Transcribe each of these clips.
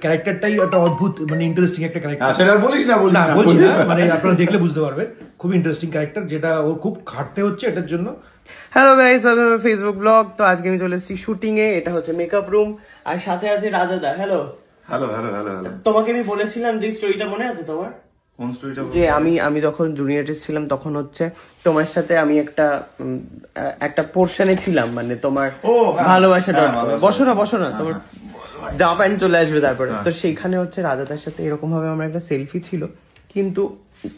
ক্যারেক্টারটাই একটা অদ্ভুত মানে ইন্টারেস্টিং একটা ক্যারেক্টার। সেটা বলিস না, বলিস না, বলছি না, মানে আপনারা দেখলে বুঝতে পারবেন খুব ইন্টারেস্টিং ক্যারেক্টার, যেটা ওর খুব খাটতে হচ্ছে এটার জন্য। Hello guys, welcome to Facebook blog. তো আজকে আমি চলে এসেছি শুটিং এ। এটা হচ্ছে মেকআপ রুম, আর সাথে আছে রাজাদা। Hello hello hello hello hello. তোমাকে আমি বলেছিলাম যে স্টোরিটা মনে আছে তোমার? কোন স্টোরিটা? যে আমি যখন জুনিয়র আর্টিস্ট ছিলাম তখন হচ্ছে তোমার সাথে আমি একটা পোর্শনে ছিলাম, মানে তোমার ভালোবাসাটা। বসো না তোমার জামা প্যান্ট চলে আসবে তারপরে। তো সেইখানে হচ্ছে রাজাদার সাথে এরকম ভাবে আমার একটা সেলফি ছিল, কিন্তু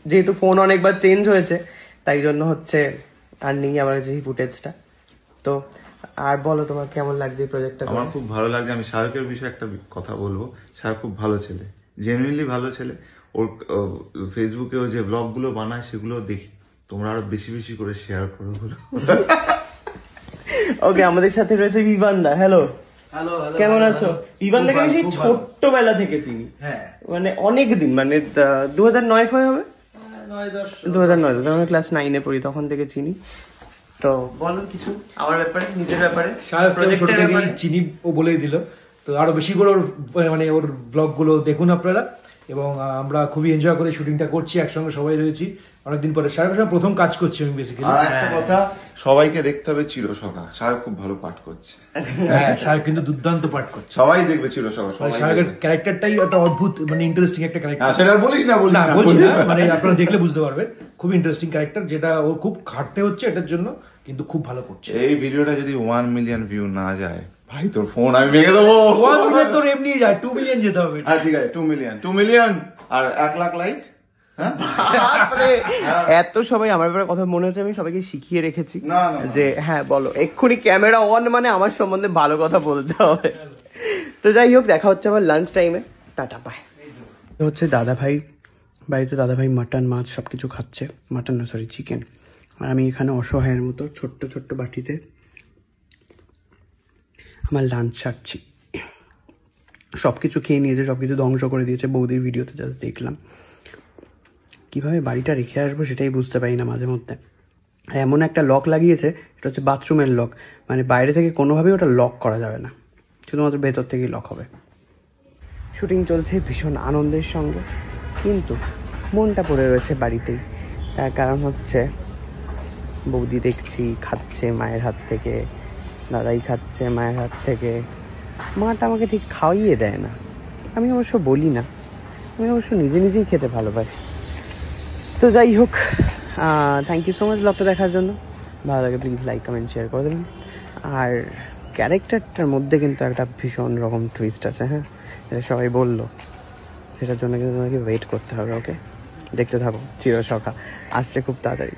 যেহেতু ফোন অনেকবার চেঞ্জ হয়েছে তাই জন্য হচ্ছে আর নেই আমার কাছে এই ফুটেজটা। তো আর বলো, তোমার কেমন লাগছে এই প্রজেক্টটা? আমার খুব ভালো লাগছে। আমি শাহরুখের বিষয়ে একটা কথা বলবো। শাহরুখ খুব ভালো ছেলে, জেনুইনলি ভালো ছেলে। ওর ফেসবুকে ও যে ব্লগ গুলো বানায় সেগুলো দেখি, তোমরা আরো বেশি বেশি করে শেয়ার করো। ওকে, আমাদের সাথে রয়েছে বিভান দা। হ্যালো, কেমন আছো? বিভান দাকে আমি সেই ছোট্টবেলা থেকে চিনি, মানে অনেক দিন, মানে 2009 হবে, 2009 তখন ক্লাস 9-এ পড়ি, তখন থেকে চিনি। তো বলো কিছু আমার ব্যাপারে, নিজের ব্যাপারে। প্রজেক্টের ব্যাপারে চিনি ও বলেই দিল। তো আরো বেশি করে ওর মানে ওর ব্লগ গুলো দেখুন আপনারা, এবং আমরা খুবই এনজয় করে শুটিংটা করছি, একসঙ্গে সবাই রয়েছি অনেকদিন পরে। শাহরুখের সঙ্গে প্রথম কাজ করছি আমি বেসিক্যালি। আর একটা কথা, সবাইকে দেখতে হবে চিরসখা। শাহরুখ খুব ভালো পাঠ করছে। হ্যাঁ, শাহরুখ কিন্তু দুর্দান্ত পাঠ করছে। সবাই দেখবে চিরসখা। শাহরুখের ক্যারেক্টারটাই একটা অদ্ভুত মানে ইন্টারেস্টিং একটা ক্যারেক্টার। সেটা বলিস না, বলছি না, মানে আপনারা দেখলে বুঝতে পারবেন খুব ইন্টারেস্টিং ক্যারেক্টার, যেটা ওর খুব খাটতে হচ্ছে এটার জন্য, কিন্তু খুব ভালো করছে। এই ভিডিওটা যদি 1 মিলিয়ন ভিউ না যায়, ভাই তোর ফোন আমি ভেঙে দেবো। 1 মিলিয়ন তোর এমনি যায়, 2 মিলিয়ন যেতে হবে। হ্যাঁ ঠিক আছে, 2 মিলিয়ন আর 1 লাখ লাইক। এত সবাই আমার ব্যাপারে কথা মনে হচ্ছে আমি সবাইকে শিখিয়ে রেখেছি যে হ্যাঁ বলো, এক্ষুনি ক্যামেরা অন মানে আমার সম্বন্ধে ভালো কথা বলতে হবে। তো যাই হোক, দেখা হচ্ছে আবার লাঞ্চ টাইমে। Tata, bye. হচ্ছে দাদা ভাই বাড়িতে, দাদা ভাই মাটন মাছ সবকিছু খাচ্ছে। মাটন না, সরি চিকেন। আর আমি এখানে অসহায়ের মতো ছোট্ট ছোট্ট বাটিতে আমার লাঞ্চ সারছি। সবকিছু খেয়ে নিয়েছে, সবকিছু ধ্বংস করে দিয়েছে বৌদির ভিডিওতে যা দেখলাম। কিভাবে বাড়িটা রেখে আসবো সেটাই বুঝতে পারি না মাঝে মধ্যে। এমন একটা লক লাগিয়েছে, এটা হচ্ছে বাথরুমের লক, মানে বাইরে থেকে কোনোভাবেই ওটা লক করা যাবে না, শুধুমাত্র ভেতর থেকেই লক হবে। শুটিং চলছে ভীষণ আনন্দের সঙ্গে, কিন্তু মনটা পড়ে রয়েছে বাড়িতেই। তার কারণ হচ্ছে বৌদি দেখছি খাচ্ছে মায়ের হাত থেকে, দাদাই খাচ্ছে মায়ের হাত থেকে, মাটা আমাকে ঠিক খাওয়াইয়ে দেয় না। আমি অবশ্য বলি না, আমি অবশ্য নিজে নিজেই খেতে ভালোবাসি। তো যাই হোক, থ্যাংক ইউ সো মাচ ব্লগটা দেখার জন্য। ভালো লাগে প্লিজ লাইক কমেন্ট শেয়ার করে দেবেন। আর ক্যারেক্টারটার মধ্যে কিন্তু একটা ভীষণ রকম টুইস্ট আছে, হ্যাঁ, এটা সবাই বললো, সেটার জন্য কিন্তু তোমাকে ওয়েট করতে হবে। ওকে, দেখতে থাকো চিরসখা, আসছে খুব তাড়াতাড়ি।